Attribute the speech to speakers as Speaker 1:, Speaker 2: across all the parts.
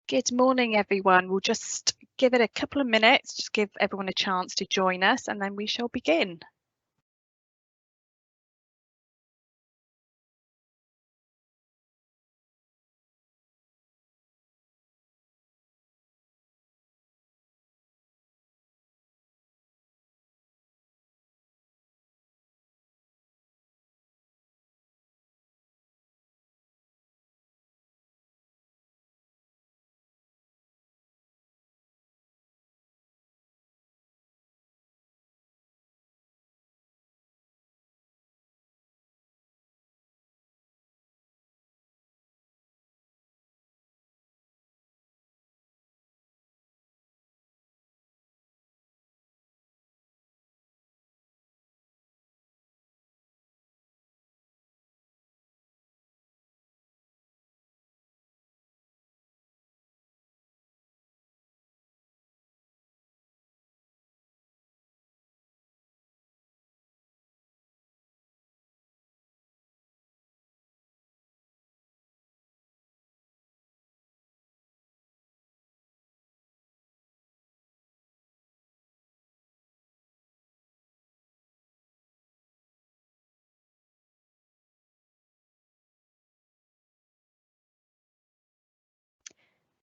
Speaker 1: Good morning, everyone. We'll just give it a couple of minutes, just give everyone a chance to join us, and then we shall begin.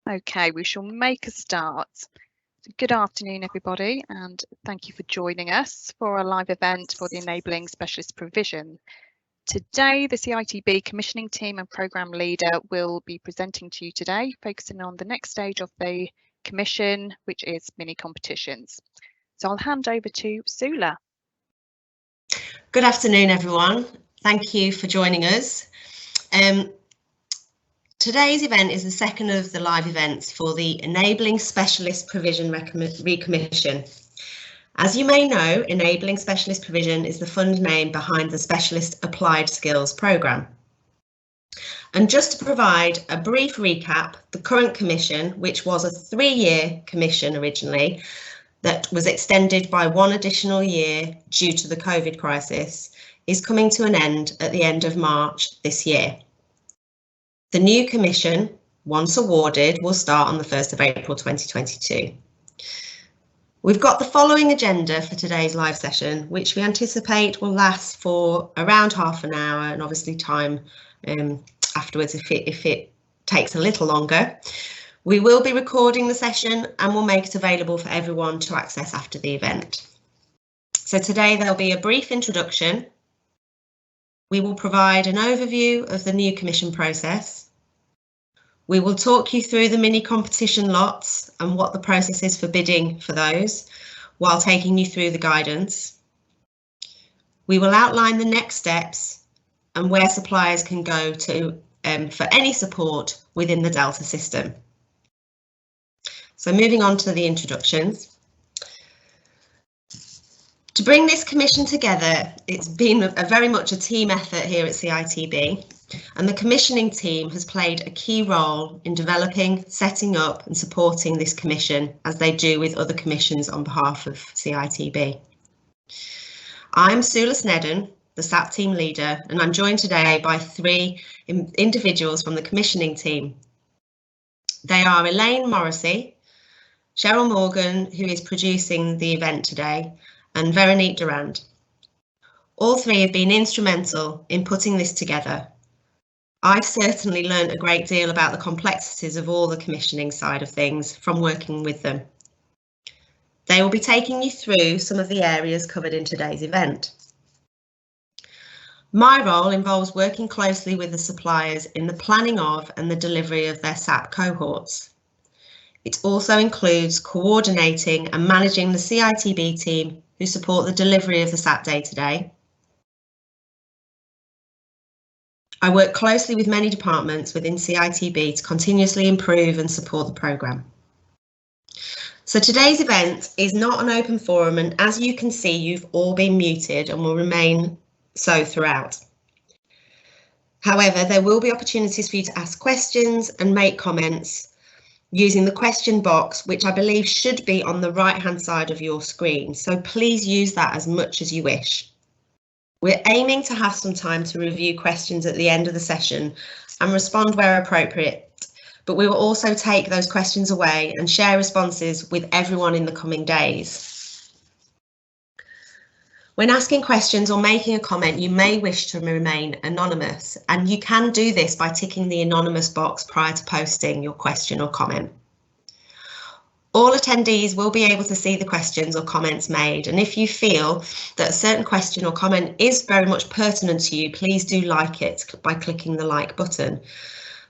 Speaker 1: Okay, we shall make a start. So good afternoon, everybody, and thank you for joining us for a live event for the Enabling Specialist Provision. Today, the CITB commissioning team and programme leader will be presenting to you today, focusing on the next stage of the commission, which is mini competitions. So I'll hand over to Sula.
Speaker 2: Good afternoon, everyone. Thank you for joining us. Today's event is the second of the live events for the Enabling Specialist Provision Recommission. As you may know, Enabling Specialist Provision is the fund name behind the Specialist Applied Skills programme. And just to provide a brief recap, the current commission, which was a 3-year commission originally, that was extended by 1 additional year due to the COVID crisis, is coming to an end at the end of March this year. The new commission, once awarded, will start on the 1st of April 2022. We've got the following agenda for today's live session, which we anticipate will last for around half an hour, and obviously time afterwards if it takes a little longer. We will be recording the session and will make it available for everyone to access after the event. So today there'll be a brief introduction. We will provide an overview of the new commission process. We will talk you through the mini competition lots and what the process is for bidding for those, while taking you through the guidance. We will outline the next steps and where suppliers can go to for any support within the Delta system. So moving on to the introductions. To bring this commission together, it's been very much a team effort here at CITB, and the commissioning team has played a key role in developing, setting up and supporting this commission, as they do with other commissions on behalf of CITB. I'm Sula Snedden, the SAP team leader, and I'm joined today by 3 individuals from the commissioning team. They are Elaine Morrissey, Cheryl Morgan, who is producing the event today, and Veronique Durand. All 3 have been instrumental in putting this together. I've certainly learned a great deal about the complexities of all the commissioning side of things from working with them. They will be taking you through some of the areas covered in today's event. My role involves working closely with the suppliers in the planning of and the delivery of their SAP cohorts. It also includes coordinating and managing the CITB team who support the delivery of the SAP day-to-day. I work closely with many departments within CITB to continuously improve and support the programme. So today's event is not an open forum, and as you can see, you've all been muted and will remain so throughout. However, there will be opportunities for you to ask questions and make comments using the question box, which I believe should be on the right-hand side of your screen. So please use that as much as you wish. We're aiming to have some time to review questions at the end of the session and respond where appropriate, but we will also take those questions away and share responses with everyone in the coming days. When asking questions or making a comment, you may wish to remain anonymous, and you can do this by ticking the anonymous box prior to posting your question or comment. All attendees will be able to see the questions or comments made, and if you feel that a certain question or comment is very much pertinent to you, please do like it by clicking the like button.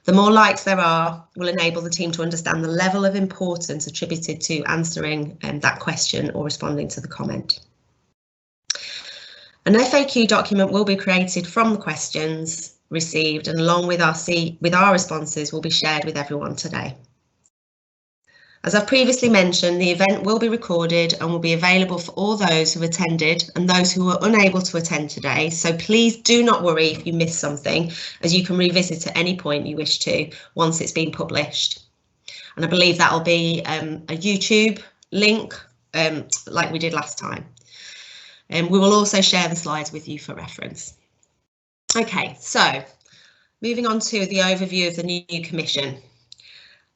Speaker 2: The more likes there are will enable the team to understand the level of importance attributed to answering that question or responding to the comment. An FAQ document will be created from the questions received, and along with our responses will be shared with everyone today. As I've previously mentioned, the event will be recorded and will be available for all those who attended and those who were unable to attend today. So please do not worry if you missed something, as you can revisit at any point you wish to once it's been published. And I believe that will be a YouTube link like we did last time. And we will also share the slides with you for reference. Okay, so moving on to the overview of the new commission.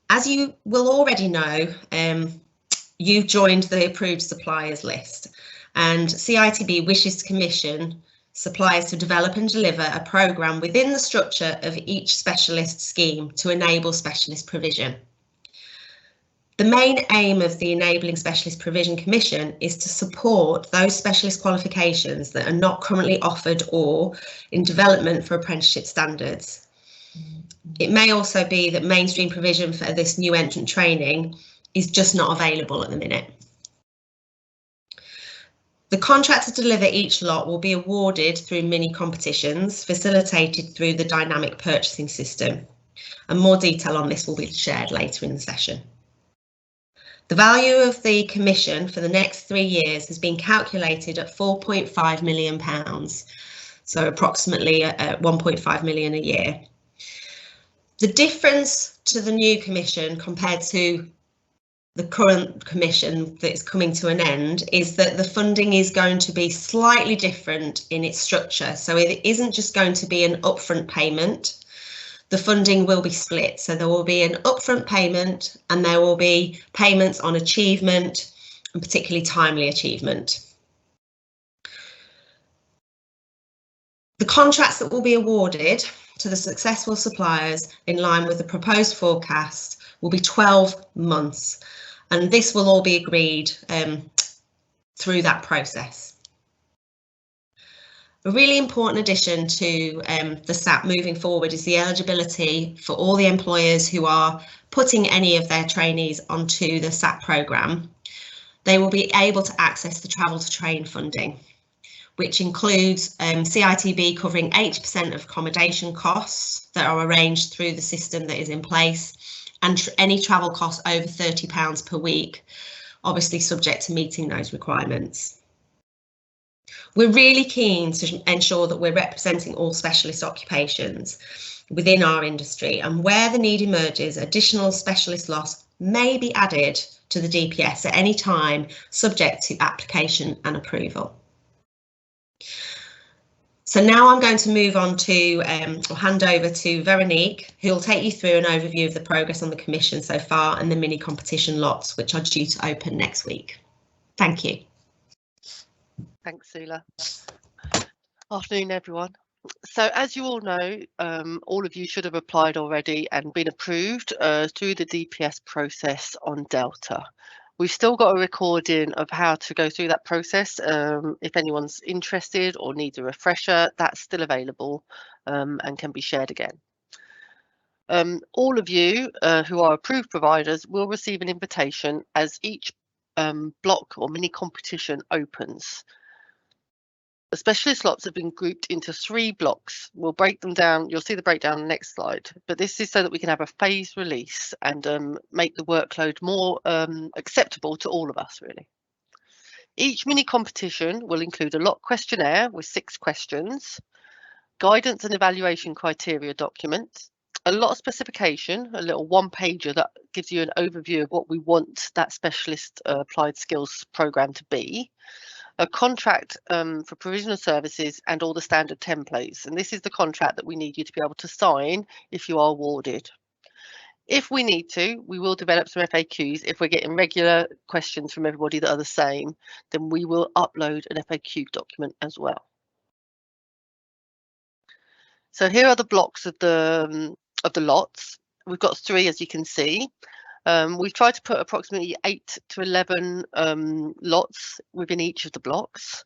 Speaker 2: As you will already know, you've joined the approved suppliers list, and CITB wishes to commission suppliers to develop and deliver a programme within the structure of each specialist scheme to enable specialist provision. The main aim of the Enabling Specialist Provision Commission is to support those specialist qualifications that are not currently offered or in development for apprenticeship standards. It may also be that mainstream provision for this new entrant training is just not available at the minute. The contract to deliver each lot will be awarded through mini competitions facilitated through the dynamic purchasing system, and more detail on this will be shared later in the session. The value of the commission for the next 3 years has been calculated at £4.5 million, so approximately 1.5 million a year. The difference to the new commission compared to the current commission that is coming to an end is that the funding is going to be slightly different in its structure. So it isn't just going to be an upfront payment. The funding will be split, so there will be an upfront payment and there will be payments on achievement, and particularly timely achievement. The contracts that will be awarded to the successful suppliers in line with the proposed forecast will be 12 months, and this will all be agreed through that process. A really important addition to the SAP moving forward is the eligibility for all the employers who are putting any of their trainees onto the SAP programme. They will be able to access the travel to train funding, which includes CITB covering 80% of accommodation costs that are arranged through the system that is in place, and any travel costs over £30 per week, obviously subject to meeting those requirements. We're really keen to ensure that we're representing all specialist occupations within our industry, and where the need emerges, additional specialist loss may be added to the DPS at any time, subject to application and approval. So now I'm going to move on to or hand over to Veronique, who will take you through an overview of the progress on the commission so far and the mini competition lots, which are due to open next week. Thank you.
Speaker 3: Thanks, Sula. Afternoon, everyone. So as you all know, all of you should have applied already and been approved through the DPS process on Delta. We've still got a recording of how to go through that process. If anyone's interested or needs a refresher, that's still available and can be shared again. All of you who are approved providers will receive an invitation as each block or mini competition opens. The specialist lots have been grouped into 3 blocks. We'll break them down. You'll see the breakdown on the next slide, but this is so that we can have a phased release and make the workload more acceptable to all of us, really. Each mini competition will include a lot questionnaire with 6 questions, guidance and evaluation criteria document, a lot specification, a little 1-pager that gives you an overview of what we want that specialist applied skills programme to be, a contract for provisional services and all the standard templates. And this is the contract that we need you to be able to sign if you are awarded. If we need to, we will develop some FAQs. If we're getting regular questions from everybody that are the same, then we will upload an FAQ document as well. So here are the blocks of the lots. We've got 3, as you can see. We've tried to put approximately 8 to 11 lots within each of the blocks,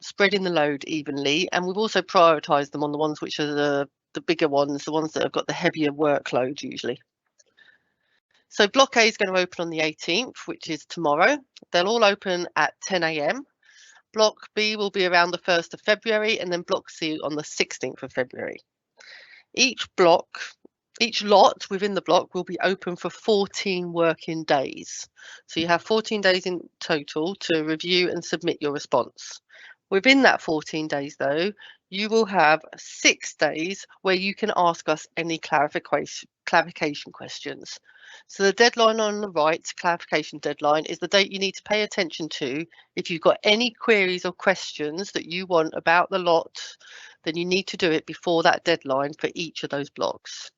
Speaker 3: spreading the load evenly, and we've also prioritised them on the ones which are the bigger ones, the ones that have got the heavier workload usually. So block A is going to open on the 18th, which is tomorrow. They'll all open at 10 AM. Block B will be around the 1st of February, and then block C on the 16th of February. Each lot within the block will be open for 14 working days. So you have 14 days in total to review and submit your response. Within that 14 days, though, you will have 6 days where you can ask us any clarification questions. So the deadline on the right, clarification deadline, is the date you need to pay attention to. If you've got any queries or questions that you want about the lot, then you need to do it before that deadline for each of those blocks.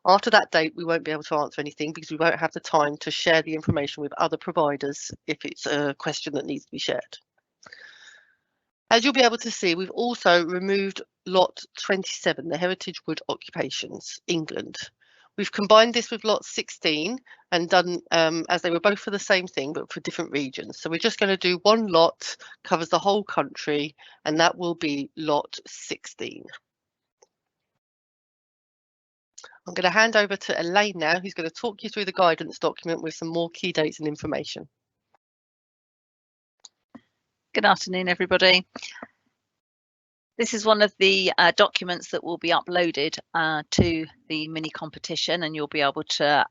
Speaker 3: After that date, we won't be able to answer anything because we won't have the time to share the information with other providers if it's a question that needs to be shared. As you'll be able to see, we've also removed lot 27, the Heritage Wood Occupations, England. We've combined this with lot 16 and done as they were both for the same thing, but for different regions. So we're just going to do one lot, covers the whole country, and that will be lot 16. I'm going to hand over to Elaine now, who's going to talk you through the guidance document with some more key dates and information.
Speaker 4: Good afternoon, everybody. This is one of the documents that will be uploaded to the mini competition, and you'll be able to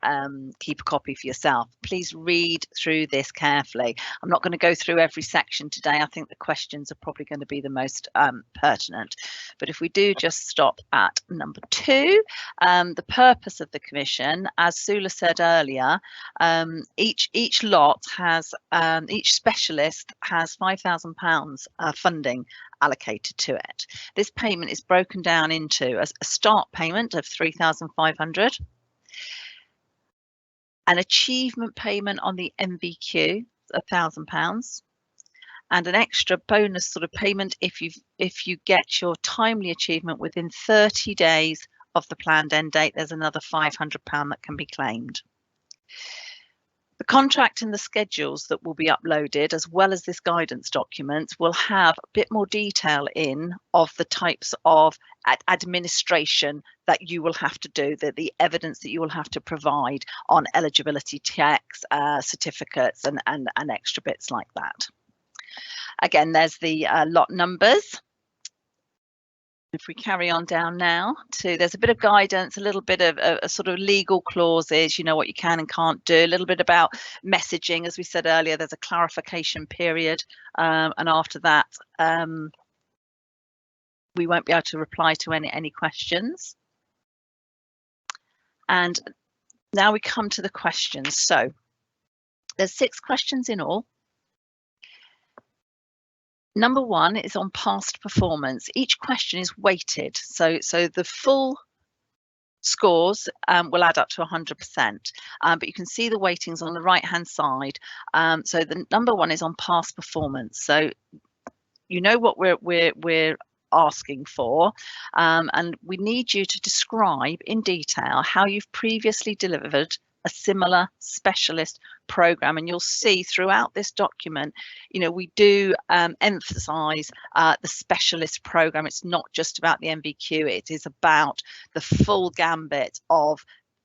Speaker 4: keep a copy for yourself. Please read through this carefully. I'm not going to go through every section today. I think the questions are probably going to be the most pertinent. But if we do just stop at number 2, the purpose of the commission, as Sula said earlier, each lot has, each specialist has £5,000 funding allocated to it. This payment is broken down into a start payment of £3,500, an achievement payment on the MVQ, £1,000, and an extra bonus sort of payment if you get your timely achievement within 30 days of the planned end date. There's another £500 that can be claimed. The contract and the schedules that will be uploaded, as well as this guidance document, will have a bit more detail in of the types of administration that you will have to do, the evidence that you will have to provide on eligibility checks, certificates, and extra bits like that. Again, there's the lot numbers. If we carry on down now to, there's a bit of guidance, a little bit of a sort of legal clauses, you know, what you can and can't do, a little bit about messaging. As we said earlier, there's a clarification period, and after that we won't be able to reply to any questions. And now we come to the questions. So there's 6 questions in all. Number 1 is on past performance. Each question is weighted, so the full scores will add up to 100%, but you can see the weightings on the right hand side. So the number 1 is on past performance, so you know what we're asking for, and we need you to describe in detail how you've previously delivered a similar specialist program. And you'll see throughout this document, you know, we do emphasize the specialist program. It's not just about the MVQ, it is about the full gambit of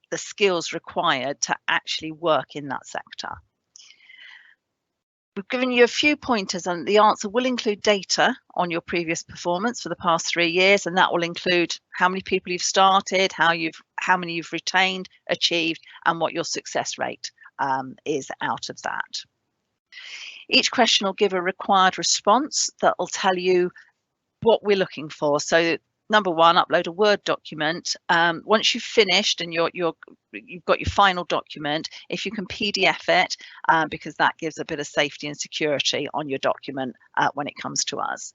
Speaker 4: the skills required to actually work in that sector. We've given you a few pointers, and the answer will include data on your previous performance for the past 3 years, and that will include how many people you've started, how many you've retained, achieved, and what your success rate is out of that. Each question will give a required response that will tell you what we're looking for. So number 1, upload a Word document. Once you've finished and you've got your final document, if you can PDF it, because that gives a bit of safety and security on your document when it comes to us.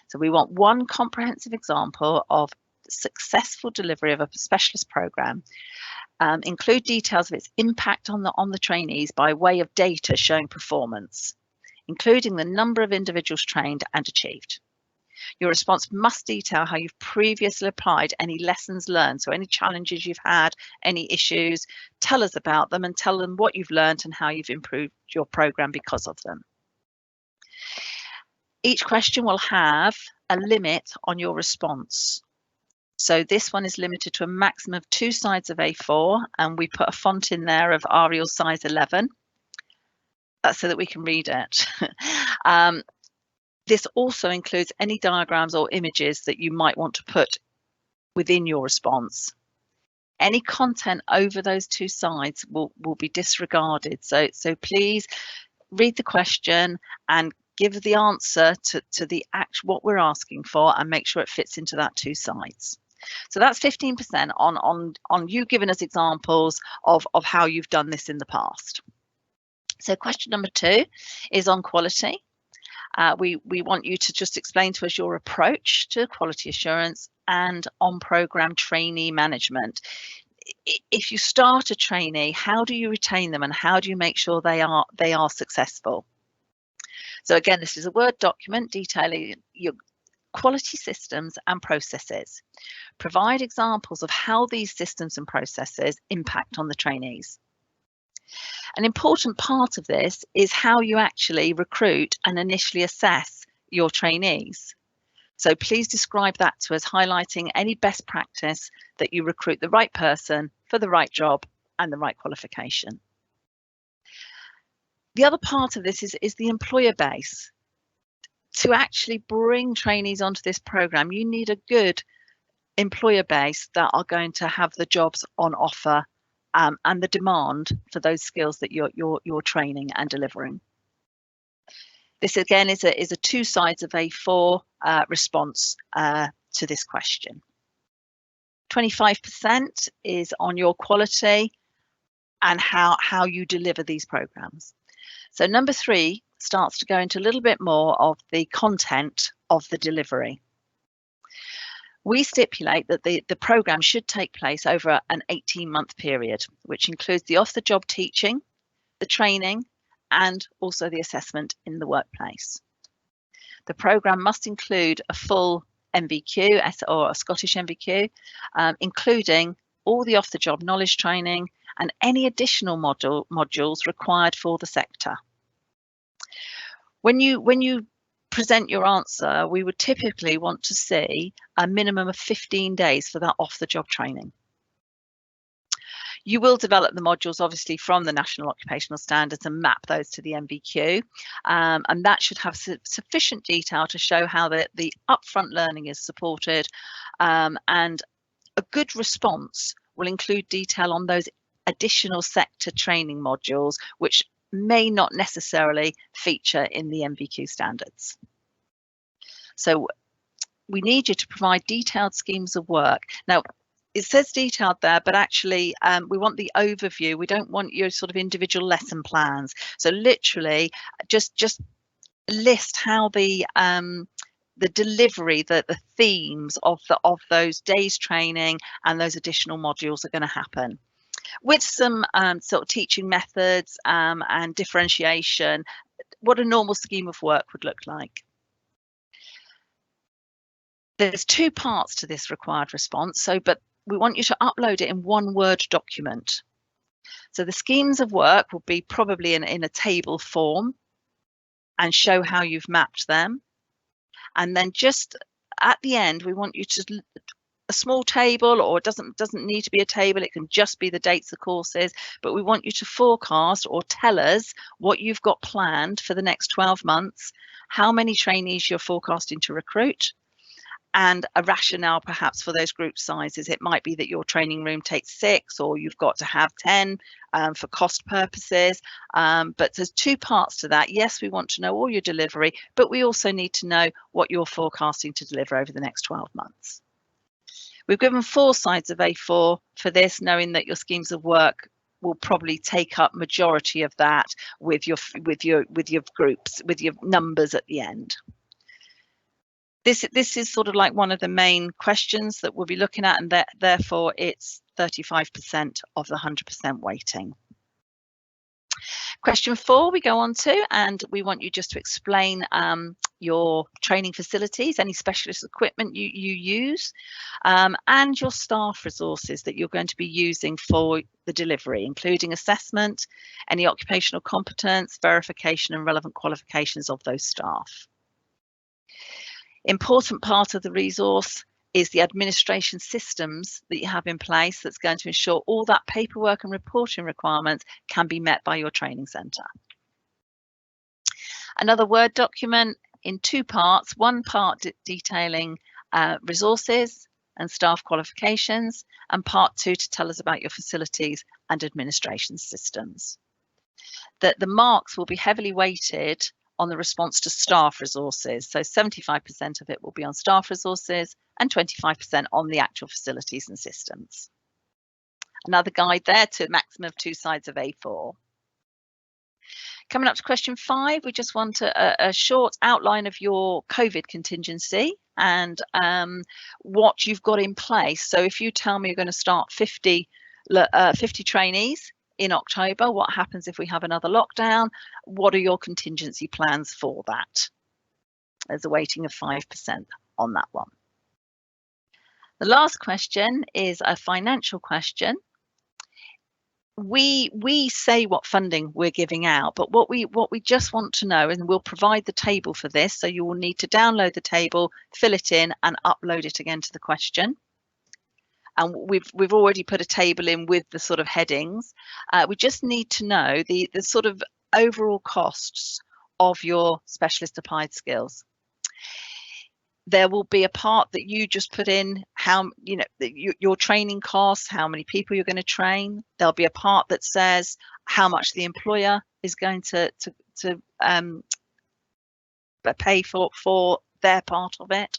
Speaker 4: So we want 1 comprehensive example of successful delivery of a specialist program, Include details of its impact on the trainees by way of data showing performance, including the number of individuals trained and achieved. Your response must detail how you've previously applied any lessons learned. So any challenges you've had, any issues, tell us about them and tell them what you've learned and how you've improved your programme because of them. Each question will have a limit on your response. So this one is limited to a maximum of 2 sides of A4, and we put a font in there of Arial size 11. That's so that we can read it. This also includes any diagrams or images that you might want to put within your response. Any content over those 2 sides will be disregarded. So please read the question and give the answer to the what we're asking for and make sure it fits into that 2 sides. So that's 15% on you giving us examples of how you've done this in the past. So question number 2 is on quality. We want you to just explain to us your approach to quality assurance and on-programme trainee management. If you start a trainee, how do you retain them and how do you make sure they are successful? So again, this is a Word document detailing your quality systems and processes. Provide examples of how these systems and processes impact on the trainees. An important part of this is how you actually recruit and initially assess your trainees. So please describe that to us, highlighting any best practice that you recruit the right person for the right job and the right qualification. The other part of this is the employer base. To actually bring trainees onto this programme, you need a good employer base that are going to have the jobs on offer and the demand for those skills that you're training and delivering. This again is a 2 sides of A4 response to this question. 25% is on your quality and how you deliver these programs. So number 3 starts to go into a little bit more of the content of the delivery. We stipulate that the programme should take place over an 18-month period, which includes the off-the-job teaching, the training, and also the assessment in the workplace. The programme must include a full MVQ or a Scottish MVQ, including all the off-the-job knowledge training and any additional modules required for the sector. When you present your answer, we would typically want to see a minimum of 15 days for that off-the-job training. You will develop the modules obviously from the National Occupational Standards and map those to the MVQ, and that should have sufficient detail to show how the upfront learning is supported, and a good response will include detail on those additional sector training modules which may not necessarily feature in the MVQ standards. So we need you to provide detailed schemes of work. Now, it says detailed there, but actually we want the overview. We don't want your sort of individual lesson plans. So literally just list how the delivery, the themes of those days training and those additional modules are going to happen, with some sort of teaching methods and differentiation, what a normal scheme of work would look like. There's 2 parts to this required response, but we want you to upload it in one Word document. So the schemes of work will be probably in a table form and show how you've mapped them. And then just at the end, we want you to a small table, or it doesn't need to be a table, it can just be the dates of courses, but we want you to forecast or tell us what you've got planned for the next 12 months, how many trainees you're forecasting to recruit, and a rationale perhaps for those group sizes. It might be that your training room takes 6 or you've got to have 10 for cost purposes, but there's 2 parts to that. Yes, we want to know all your delivery, but we also need to know what you're forecasting to deliver over the next 12 months. We've given 4 sides of A4 for this, knowing that your schemes of work will probably take up majority of that with your groups, with your numbers at the end. This is sort of like one of the main questions that we'll be looking at, and therefore it's 35% of the 100% weighting. Question 4 we go on to, and we want you just to explain your training facilities, any specialist equipment you use, and your staff resources that you're going to be using for the delivery, including assessment, any occupational competence, verification and relevant qualifications of those staff. Important part of the resource is the administration systems that you have in place that's going to ensure all that paperwork and reporting requirements can be met by your training centre. Another Word document in 2 parts, one part detailing resources and staff qualifications, and part 2 to tell us about your facilities and administration systems. The marks will be heavily weighted on the response to staff resources. So 75% of it will be on staff resources and 25% on the actual facilities and systems. Another guide there to a maximum of 2 sides of A4. Coming up to question 5, we just want a short outline of your COVID contingency and what you've got in place. So if you tell me you're going to start 50 trainees in October, what happens if we have another lockdown? What are your contingency plans for that? There's a weighting of 5% on that one. The last question is a financial question. We say what funding we're giving out, but what we just want to know, and we'll provide the table for this, so you will need to download the table, fill it in and upload it again to the question. And we've already put a table in with the sort of headings. We just need to know the sort of overall costs of your specialist applied skills. There will be a part that you just put in how, you know, your training costs, how many people you're going to train. There'll be a part that says how much the employer is going to pay for their part of it.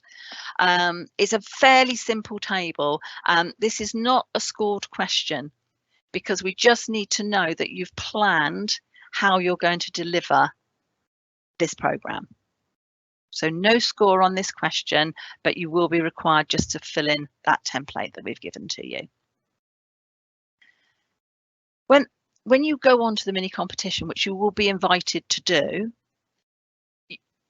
Speaker 4: It's a fairly simple table. This is not a scored question because we just need to know that you've planned how you're going to deliver this programme. So no score on this question, but you will be required just to fill in that template that we've given to you. When you go on to the mini competition, which you will be invited to do,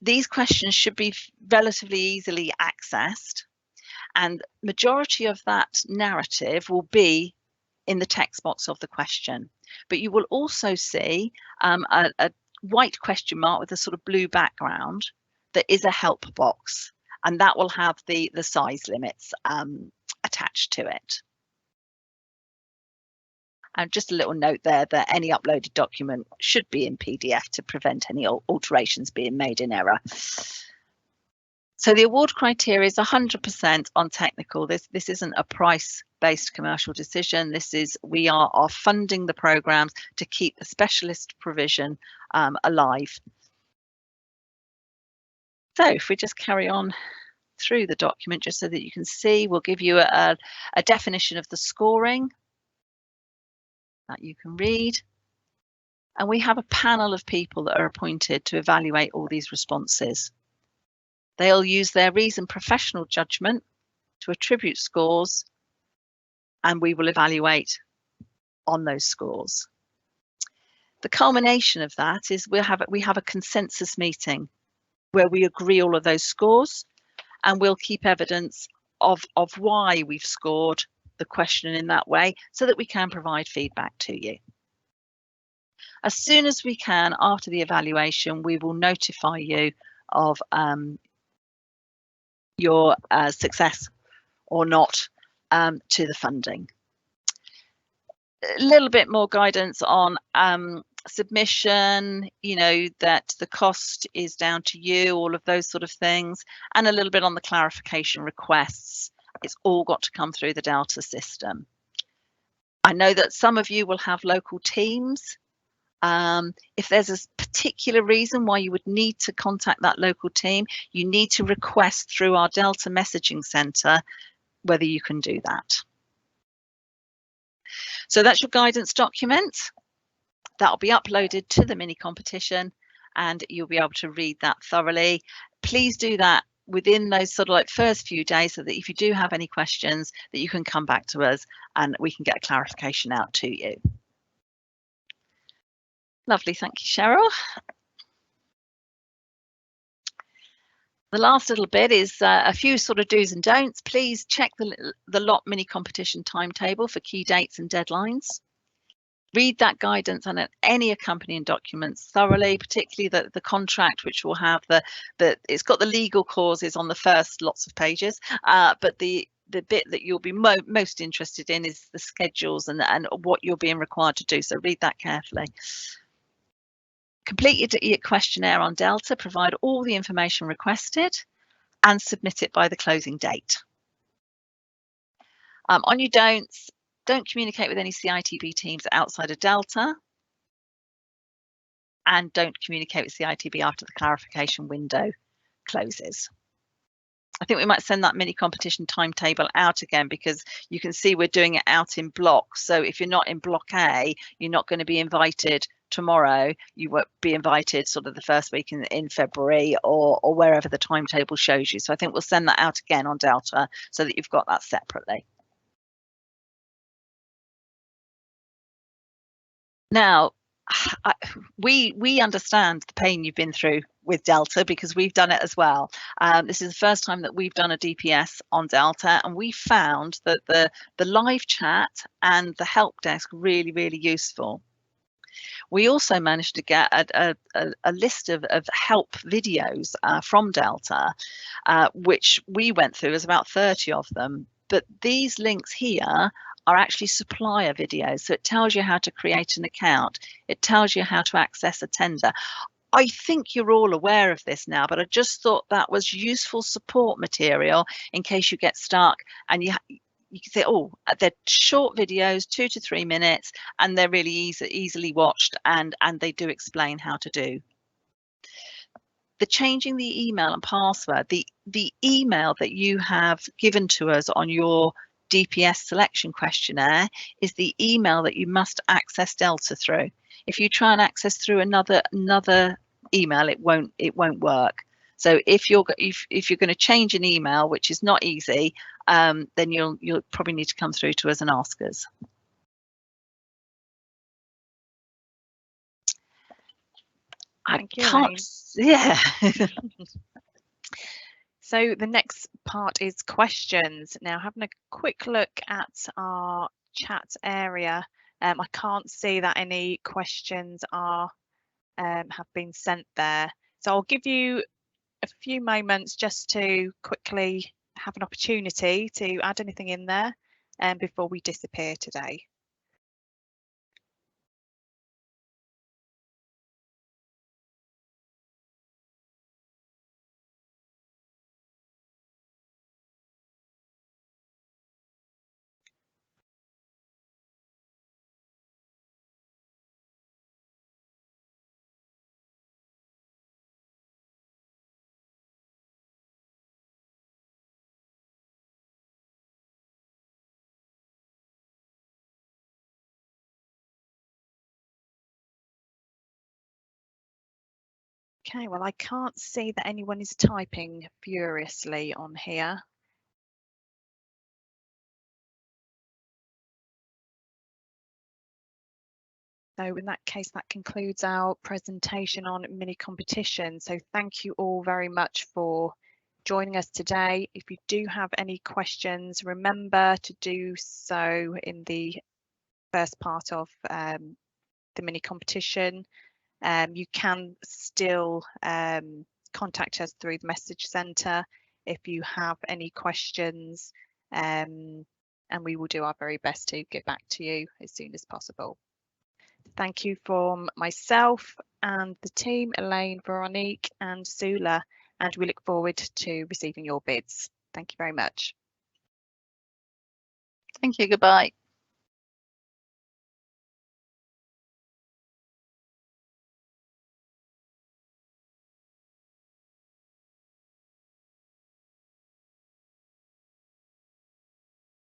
Speaker 4: these questions should be relatively easily accessed, and majority of that narrative will be in the text box of the question. But you will also see a white question mark with a sort of blue background that is a help box, and that will have the size limits attached to it. And just a little note there that any uploaded document should be in PDF to prevent any alterations being made in error. So the award criteria is 100% on technical. This isn't a price-based commercial decision. This is, we are funding the programmes to keep the specialist provision alive. So if we just carry on through the document just so that you can see, we'll give you a definition of the scoring that you can read. And we have a panel of people that are appointed to evaluate all these responses. They'll use their reasoned professional judgment to attribute scores, and we will evaluate on those scores. The culmination of that is we have a consensus meeting where we agree all of those scores, and we'll keep evidence of why we've scored the question in that way so that we can provide feedback to you. As soon as we can after the evaluation, we will notify you of your success or not to the funding. A little bit more guidance on submission, you know, that the cost is down to you, all of those sort of things, and a little bit on the clarification requests. It's all got to come through the Delta system. I know that some of you will have local teams. If there's a particular reason why you would need to contact that local team, you need to request through our Delta messaging centre whether you can do that. So that's your guidance document. That'll be uploaded to the mini competition and you'll be able to read that thoroughly. Please do that within those sort of like first few days, so that if you do have any questions, that you can come back to us and we can get a clarification out to you. Lovely, thank you, Cheryl. The last little bit is a few sort of do's and don'ts. Please check the lot mini competition timetable for key dates and deadlines. Read that guidance and any accompanying documents thoroughly, particularly the contract, which will have it's got the legal clauses on the first lots of pages, but the bit that you'll be most interested in is the schedules and what you're being required to do. So read that carefully. Complete your questionnaire on Delta, provide all the information requested and submit it by the closing date. On your don'ts, don't communicate with any CITB teams outside of Delta, and don't communicate with CITB after the clarification window closes. I think we might send that mini competition timetable out again, because you can see we're doing it out in blocks. So if you're not in block A, you're not going to be invited tomorrow. You won't be invited sort of the first week in February or wherever the timetable shows you. So I think we'll send that out again on Delta so that you've got that separately. Now, we understand the pain you've been through with Delta, because we've done it as well. This is the first time that we've done a DPS on Delta, and we found that the live chat and the help desk really, really useful. We also managed to get a list of help videos from Delta, which we went through. There's about 30 of them, but these links here are actually supplier videos. So it tells you how to create an account. It tells you how to access a tender. I think you're all aware of this now, but I just thought that was useful support material in case you get stuck and you can say, oh, they're short videos, 2 to 3 minutes, and they're really easily watched, and they do explain how to do. The changing the email and password, the email that you have given to us on your DPS selection questionnaire is the email that you must access Delta through. If you try and access through another email, it won't work. So if you're going to change an email, which is not easy, then you'll probably need to come through to us and ask us.
Speaker 1: Thank you, Elaine.
Speaker 4: Yeah.
Speaker 1: So the next part is questions. Now, having a quick look at our chat area, I can't see that any questions have been sent there. So I'll give you a few moments just to quickly have an opportunity to add anything in there before we disappear today. Okay, well, I can't see that anyone is typing furiously on here. So in that case, that concludes our presentation on mini competition. So thank you all very much for joining us today. If you do have any questions, remember to do so in the first part of the mini competition. You can still contact us through the message centre if you have any questions, and we will do our very best to get back to you as soon as possible. Thank you from myself and the team, Elaine, Veronique and Sula, and we look forward to receiving your bids. Thank you very much.
Speaker 4: Thank you. Goodbye.